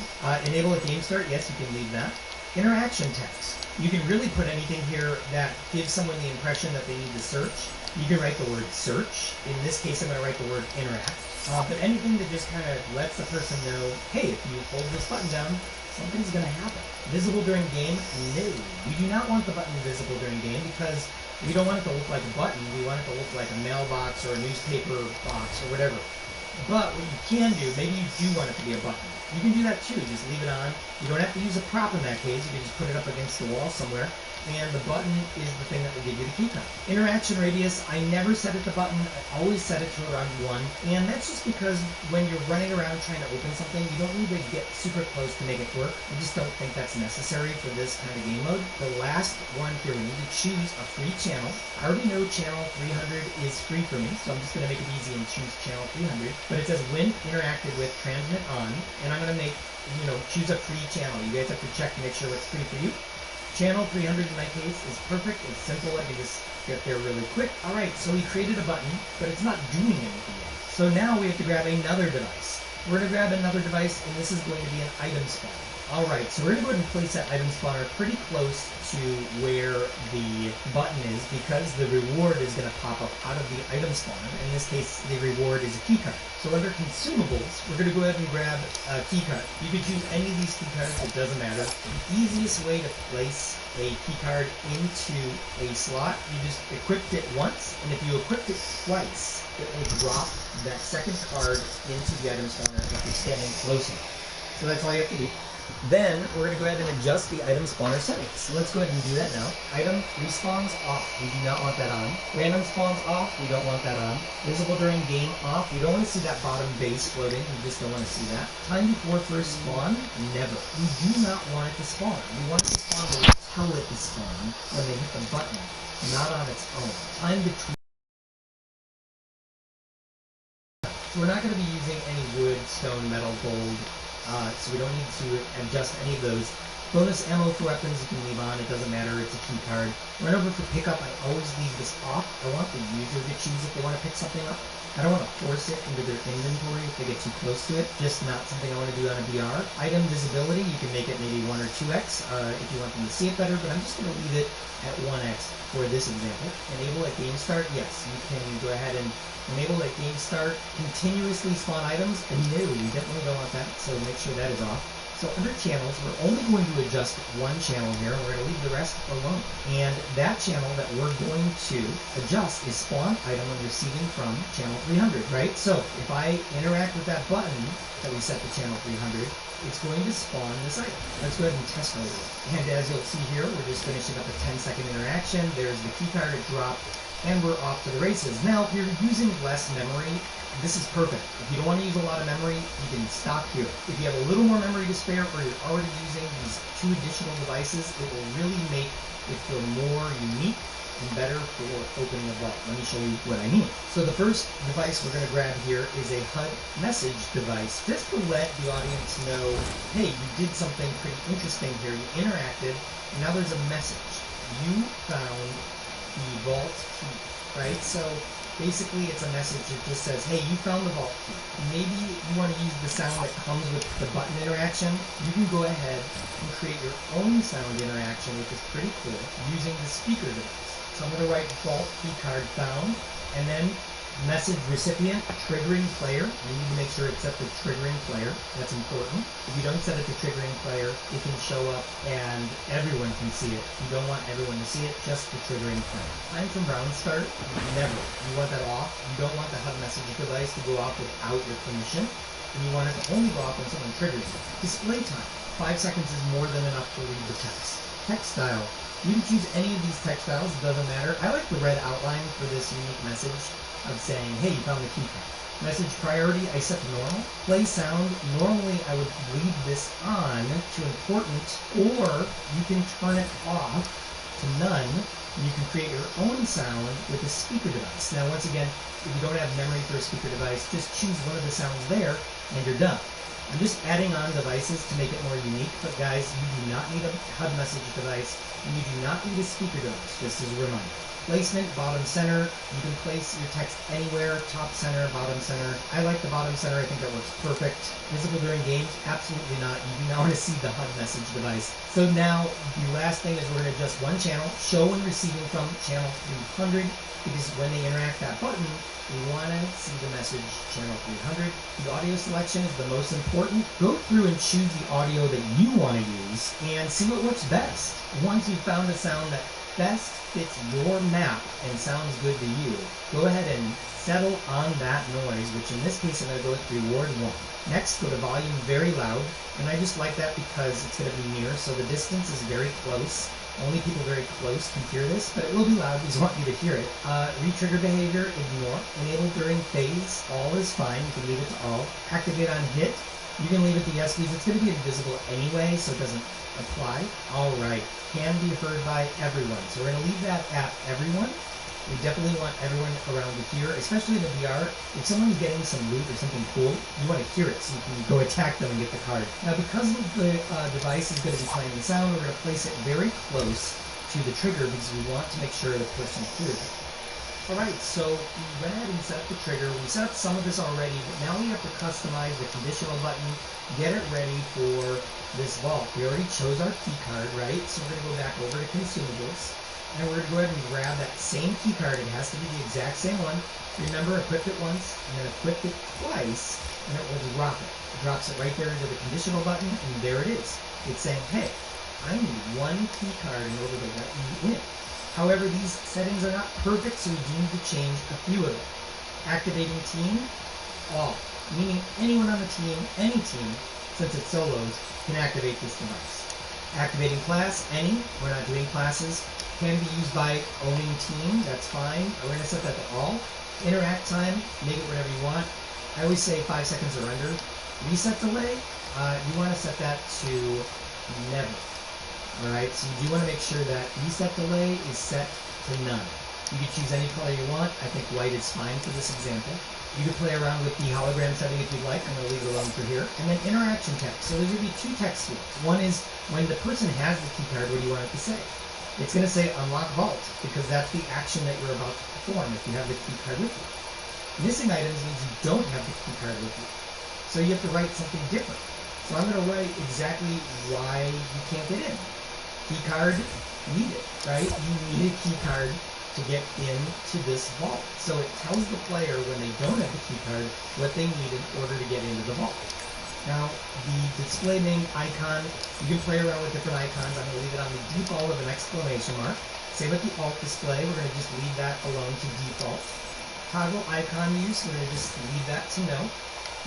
Enable at game start, yes, you can leave that. Interaction text. You can really put anything here that gives someone the impression that they need to search. You can write the word search. In this case, I'm going to write the word interact. But anything that just kind of lets the person know, hey, if you hold this button down, something's going to happen. Visible during game? No. We do not want the button visible during game because we don't want it to look like a button. We want it to look like a mailbox or a newspaper box or whatever. But what you can do, maybe you do want it to be a button. You can do that too, just leave it on. You don't have to use a prop in that case, you can just put it up against the wall somewhere, and the button is the thing that will give you the key card. Interaction radius, I never set it to button, I always set it to around 1, and that's just because when you're running around trying to open something, you don't need to get super close to make it work. I just don't think that's necessary for this kind of game mode. The last one here, we need to choose a free channel. I already know channel 300 is free for me, so I'm just going to make it easy and choose channel 300, but it says when interacted with, transmit on, and I'm going to make, choose a free channel. You guys have to check to make sure it's free for you. Channel 300 in my case is perfect. It's simple. I can just get there really quick. All right, so we created a button, but it's not doing anything yet. So now we have to grab another device. We're going to grab another device, and this is going to be an items file. Alright, so we're going to go ahead and place that item spawner pretty close to where the button is because the reward is going to pop up out of the item spawner. In this case, the reward is a keycard. So under consumables, we're going to go ahead and grab a keycard. You can choose any of these keycards, it doesn't matter. The easiest way to place a keycard into a slot, you just equipped it once, and if you equipped it twice, it will drop that second card into the item spawner if you're standing close enough. So that's all you have to do. Then we're going to go ahead and adjust the item spawner settings. So let's go ahead and do that now. Item respawns off. We do not want that on. Random spawns off. We don't want that on. Visible during game off. We don't want to see that bottom base floating. We just don't want to see that. Time before first spawn. Never. We do not want it to spawn. We want it to spawn when we tell it to spawn when they hit the button, not on its own. Time between. So we're not going to be using any wood, stone, metal, gold. So we don't need to adjust any of those. Bonus ammo for weapons you can leave on, it doesn't matter, it's a key card. Run over for pickup, I always leave this off. I want the user to choose if they want to pick something up. I don't want to force it into their inventory if they get too close to it. Just not something I want to do on a VR. Item visibility, you can make it maybe 1 or 2x if you want them to see it better, but I'm just going to leave it at 1x for this example. Enable at game start, yes, you can go ahead and enable at game start, continuously spawn items, and no, we definitely don't want that, so make sure that is off. So under channels, we're only going to adjust one channel here, and we're going to leave the rest alone. And that channel that we're going to adjust is spawn item when receiving from channel 300, right? So if I interact with that button that we set to channel 300, it's going to spawn this item. Let's go ahead and test mode it. And as you'll see here, we're just finishing up a 10-second interaction. There's the keycard, it dropped, and we're off to the races. Now, if you're using less memory, this is perfect. If you don't want to use a lot of memory, you can stop here. If you have a little more memory to spare, or you're already using these 2 additional devices, it will really make it feel more unique and better for opening a vault. Let me show you what I mean. So the first device we're going to grab here is a HUD message device, just to let the audience know, hey, you did something pretty interesting here. You interacted, and now there's a message. You found the vault key, right? So basically it's a message that just says, hey, you found the vault key. Maybe you want to use the sound that comes with the button interaction. You can go ahead and create your own sound interaction, which is pretty cool, using the speaker device. So I'm going to write vault key card found, and then message recipient, triggering player. You need to make sure it's set to triggering player. That's important. If you don't set it to triggering player, it can show up and everyone can see it. You don't want everyone to see it, just the triggering player. Time from round start, never. You want that off. You don't want the HUD message device to go off without your permission. And you want it to only go off when someone triggers it. Display time. 5 seconds is more than enough to read the text. Text style. You can choose any of these text styles, it doesn't matter. I like the red outline for this unique message of saying, hey, you found the key card. Message priority, I set to normal. Play sound, normally I would leave this on to important, or you can turn it off to none, and you can create your own sound with a speaker device. Now, once again, if you don't have memory for a speaker device, just choose one of the sounds there, and you're done. I'm just adding on devices to make it more unique, but guys, you do not need a HUD message device, and you do not need a speaker device, just as a reminder. Placement, bottom center. You can place your text anywhere, top center, bottom center. I like the bottom center. I think that works perfect. Visible during games? Absolutely not. You do not want to see the HUD message device. So now, the last thing is we're going to adjust one channel, show and receiving from channel 300, because when they interact that button, we want to see the message channel 300. The audio selection is the most important. Go through and choose the audio that you want to use and see what works best. Once you've found a sound that best fits your map and sounds good to you, go ahead and settle on that noise, which in this case I'm going to go with reward 1. Next, go to volume very loud, and I just like that because it's going to be near, so the distance is very close. Only people very close can hear this, but it will be loud because I want you to hear it. Retrigger behavior, ignore. Enable during phase, all is fine. You can leave it to all. Activate on hit, you can leave it to yes because it's going to be invisible anyway, so it doesn't apply. Alright, can be heard by everyone. So we're going to leave that at everyone. We definitely want everyone around to hear, especially in the VR. If someone's getting some loot or something cool, you want to hear it so you can go attack them and get the card. Now, because the device is going to be playing the sound, we're going to place it very close to the trigger because we want to make sure the person hears it. Alright, so we went ahead and set up the trigger. We set up some of this already, but now we have to customize the conditional button, get it ready for this vault. We already chose our key card, right? So we're going to go back over to consumables, and we're going to go ahead and grab that same key card. It has to be the exact same one. Remember, equipped it once, and then equipped it twice, and it will drop it. It drops it right there into the conditional button, and there it is. It's saying, hey, I need one key card in order to let you in. However, these settings are not perfect, so we do need to change a few of them. Activating team, all. Meaning anyone on the team, any team, since it's solos, can activate this device. Activating class, any. We're not doing classes. Can be used by owning team, that's fine. We're going to set that to all. Interact time, make it whatever you want. I always say 5 seconds or under. Reset delay, you want to set that to never. Alright, so you do want to make sure that reset delay is set to none. You can choose any color you want. I think white is fine for this example. You can play around with the hologram setting if you'd like. I'm going to leave it alone for here. And then interaction text. So there's going to be two text fields. One is when the person has the key card, what do you want it to say? It's going to say unlock vault, because that's the action that you're about to perform if you have the key card with you. Missing items means you don't have the key card with you. So you have to write something different. So I'm going to write exactly why you can't get in. Key card needed, right? You need a key card to get into this vault. So it tells the player when they don't have the key card what they need in order to get into the vault. Now, the display name icon, you can play around with different icons. I'm going to leave it on the default of an exclamation mark. Same with the alt display. We're going to just leave that alone to default. Toggle icon use, we're going to just leave that to no.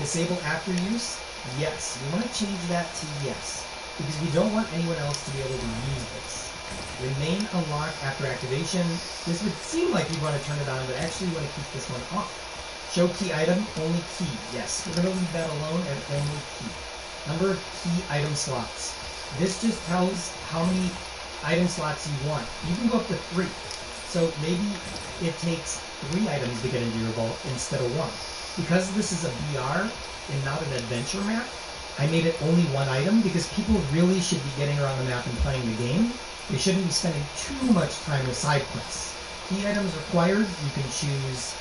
Disable after use, yes. We want to change that to yes, because we don't want anyone else to be able to use this. Remain unlocked after activation. This would seem like you want to turn it on, but actually you want to keep this one off. Show key item, only key. Yes, we're going to leave that alone at only key. Number of key item slots. This just tells how many item slots you want. You can go up to 3. So maybe it takes 3 items to get into your vault instead of 1. Because this is a VR and not an adventure map, I made it only 1 item because people really should be getting around the map and playing the game. They shouldn't be spending too much time with side quests. Key items required, you can choose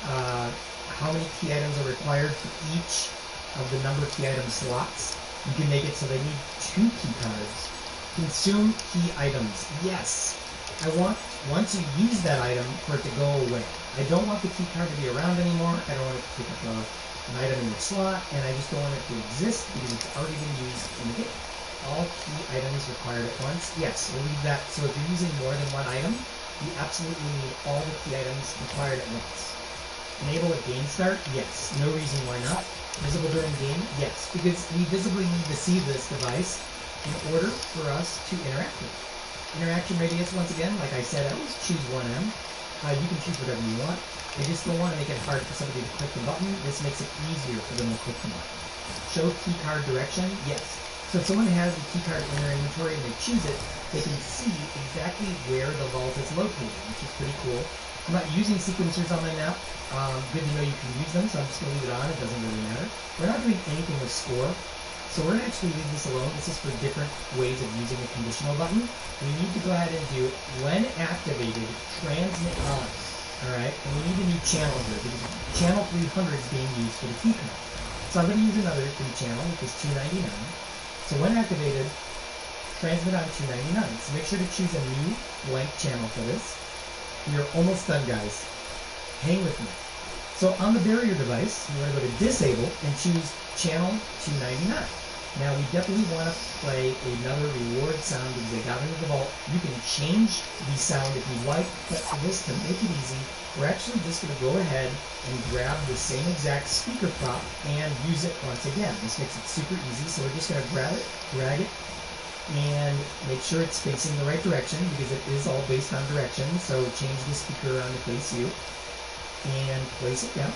how many key items are required for each of the number of key item slots. You can make it so they need 2 key cards. Consume key items. Yes. I want, once you use that item, for it to go away. I don't want the key card to be around anymore. I don't want it to pick up an item in your slot, and I just don't want it to exist because it's already been used in the game. All key items required at once. Yes, we'll leave that. So if you're using more than 1 item, you absolutely need all the key items required at once. Enable at game start? Yes. No reason why not. Visible during game? Yes, because we visibly need to see this device in order for us to interact with it. Interaction radius, once again, like I said, I always choose 1M. You can choose whatever you want. I just don't want to make it hard for somebody to click the button. This makes it easier for them to click the button. Show key card direction? Yes. So if someone has the key card in their inventory and they choose it, they can see exactly where the vault is located, which is pretty cool. I'm not using sequencers on my map. Good to know you can use them, so I'm just going to leave it on. It doesn't really matter. We're not doing anything with score, so we're going to actually leave this alone. This is for different ways of using a conditional button. We need to go ahead and do, when activated, transmit on. Alright, and we need a new channel here, because channel 300 is being used for the key card. So I'm going to use another free channel, which is 299. So when activated, transmit on 299. So make sure to choose a new blank channel for this. You're almost done, guys. Hang with me. So on the barrier device, you want to go to disable and choose channel 299. Now we definitely want to play another reward sound because they got into the vault. You can change the sound if you like, but for this, to make it easy, we're actually just going to go ahead and grab the same exact speaker prop and use it once again. This makes it super easy, so we're just going to grab it, drag it, and make sure it's facing the right direction because it is all based on direction. So change the speaker around to face you and place it down.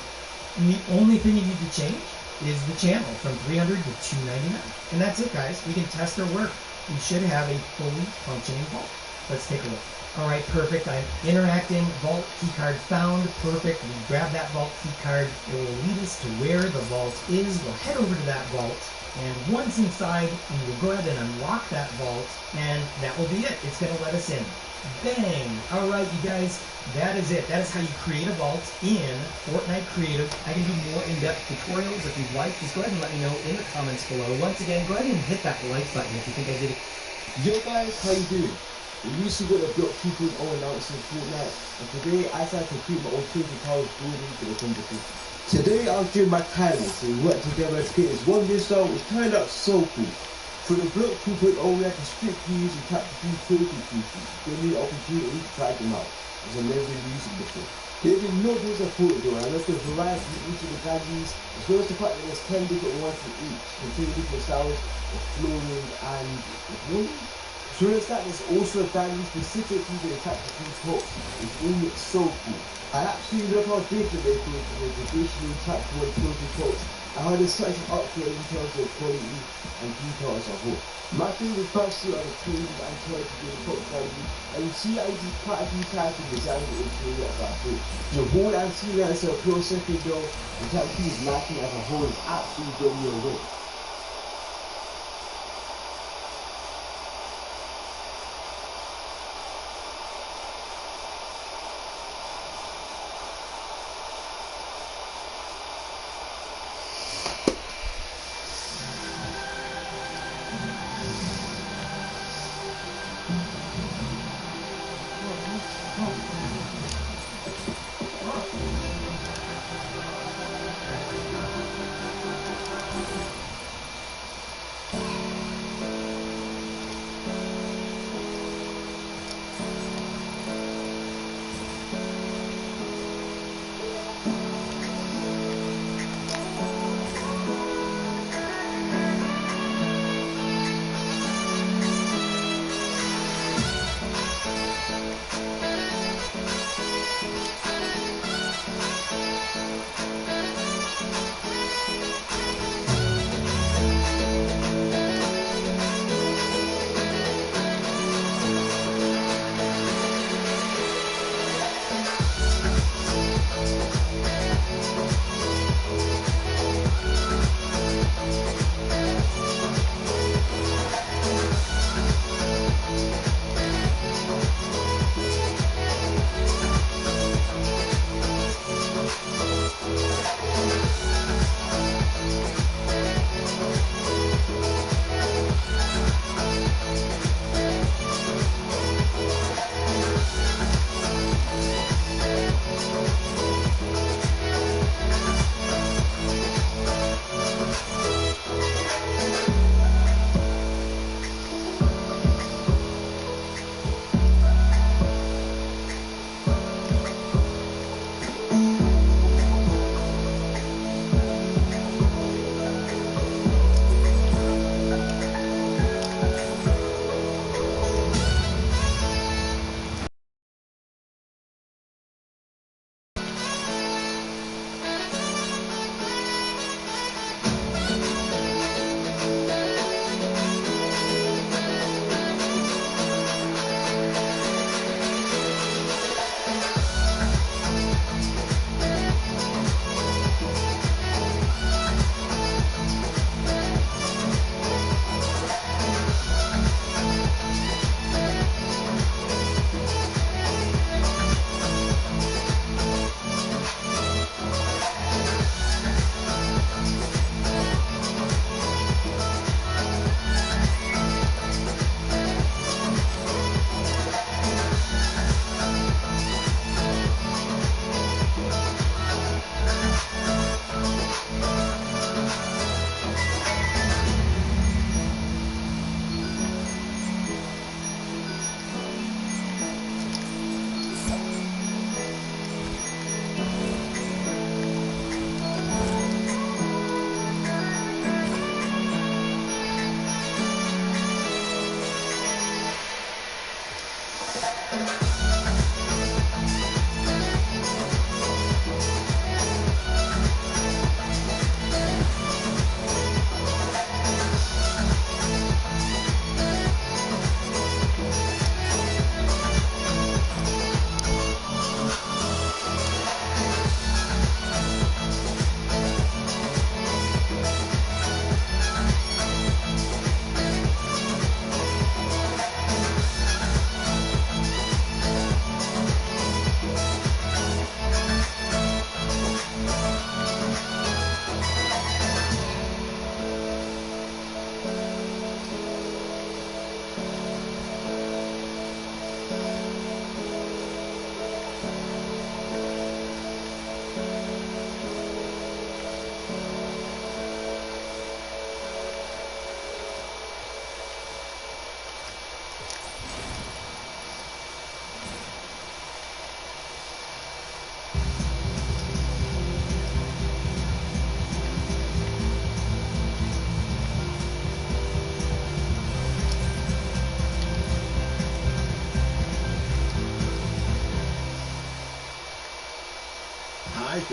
And the only thing you need to change is the channel from 300 to 299. And that's it, guys. We can test our work. We should have a fully functioning vault. Let's take a look. All right, perfect. I'm interacting. Vault keycard found. Perfect. We grab that vault keycard. It will lead us to where the vault is. We'll head over to that vault. And once inside, we will go ahead and unlock that vault, and that will be it. It's going to let us in. Bang! All right, you guys, that is it. That is how you create a vault in Fortnite Creative. I can do more in-depth tutorials if you'd like. Just go ahead and let me know in the comments below. Once again, go ahead and hit that like button if you think I did it. Yo guys, how you doing? We recently got a block 2.0 announcement Fortnite, and today I decided to create my own 20 powers building for the competition. Today I was doing my timing, so we worked together to create this one build which turned out so cool. For the block 2.0 we had to split keys and tactical creative pieces. Give me the opportunity to try them out, as I've never been using before. There did not be supported though, and I looked at the variety of each of the values, as well as the fact that there's 10 different ones for each, completely different styles of flooring and wood. So in fact, there's also a value specifically for the tactical pops, which all looks so cool. I absolutely love how different they feel from the traditional tactical and floating pops, and how there's such an upgrade in terms of quality and detail as a whole. My favourite firstly are the tools and toys to the pop value, and you see I did quite a few types of design that will show you as I thought. The whole and seeing as a pure second though, and tactical is lacking as a whole is absolutely getting me away.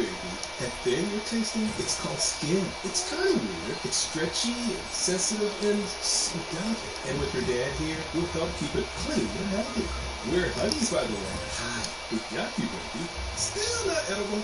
baby. That thing you're tasting, it's called skin. It's kind of weird. It's stretchy and sensitive and so delicate. And with your dad here, we'll help keep it clean and healthy. We're Huggies, by the way. Hi. We got you, baby. Still not edible.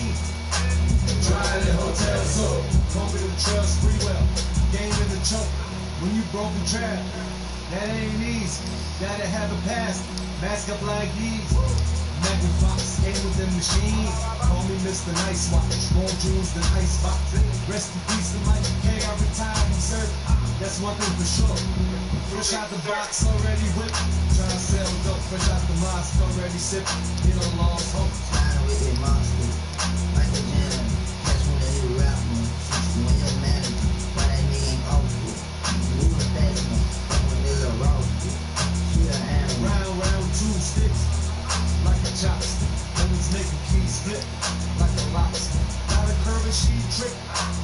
eat. Trying in hotels up, combing the trails free well. Game in the choke, when you broke and trapped. That ain't easy, gotta have a pass. Mask up like these. Megan Fox, aim with them machines. Call me Mr. Nice Watch, more jewels than icebox. Rest in peace to Mike K, I retired from service. That's one thing for sure. Fresh out the box, already whipped. Trying to sell dope, fresh out the mosque, already sipped. Get on lost hope. Sliding with that monster, like a gentleman. That's when they rap me. When you're manager, why that nigga ain't awful. Moving fast, man. When there's a raw. Shoot a animal. Round, two sticks. Like a chopstick. Lemons making keys flip. Like a lobster. Got a curve and she trick.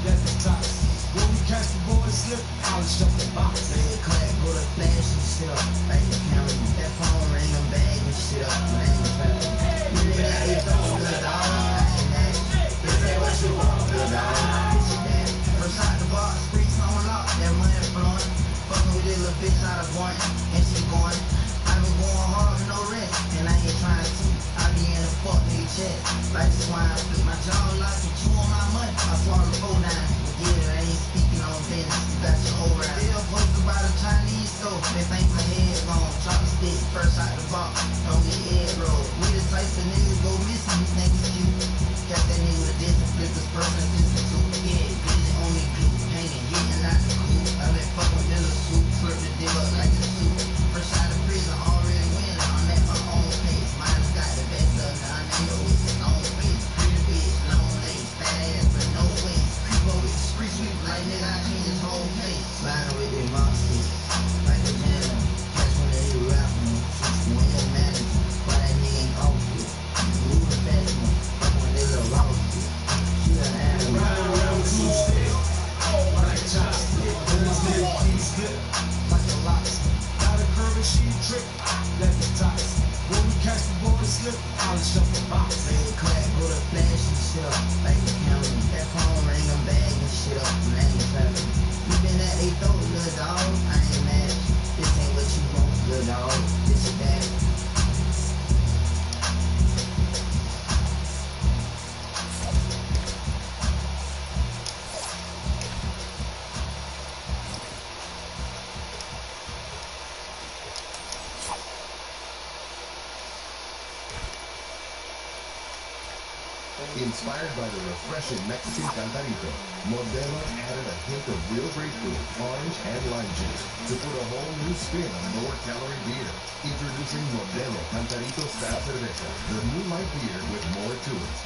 That's the tops. When we catch the boys slip, polish up the box. They clap, go to flash and shit up. Like the camera, that phone ring, them bag and shit up. Man, you better. You nigga, they don't good dog. I ain't mad. They say what you want, good dog. Bitch, you damn. First out the box, streets on lock. That money flowing. Fucking with this little bitch out of Boynton. And she going. I been going hard, no rest. And I ain't trying to. I be in the fuck nigga chest. Like the swine, flip my jaw like you chew on my money. I swallow 4-9. Yeah, I ain't speaking on business. You got your whole rap. Still post about a Chinese store. They think my head wrong. Chop a stick first out the box. Don't get head rolled. We the type of niggas go missing. You think it's cute? Got that nigga with a distant flip this person institute. Yeah, vision on me glue. Hanging, getting out the coop. I been fucking with the soup. Slurp the deal up like a soup. Fresh out of prison, already winning. I'm at my own pace. Mine's got the best of it. I know it's his own face. Pretty bitch, long legs, fat ass, but no waist. Creep over the street sweep like nigga, I change his whole face. Sliding with that monster, like a gentleman. Catch when they rap me. When you're manager, why that nigga ain't awful. Moving fast, man. Fuck when they little raw. Shoot an animal. Round, two sticks. Like a chopstick. Lemons making keys flip. Like a lobster. Got a curve and she trick. That's the tops. When we catch the boys slip, polish up the box. They clap, go to flash and shit up. Like the camera, that phone ring, them bag and shit up. Man, you better. You been at they throat, little dog. I ain't mad. This ain't what you want, little dog. This is that. Inspired by the refreshing Mexican Cantarito, Modelo added a hint of real grapefruit, orange, and lime juice to put a whole new spin on lower-calorie beer. Introducing Modelo Cantarito Style Cerveza, the new light beer with more to it.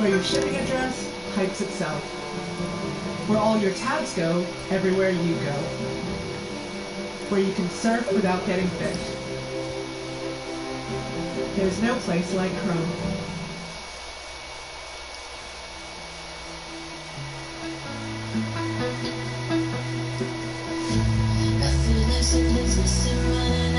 Where your shipping address types itself. Where all your tabs go, everywhere you go. Where you can surf without getting fished. There's no place like Chrome. I feel there's a business in running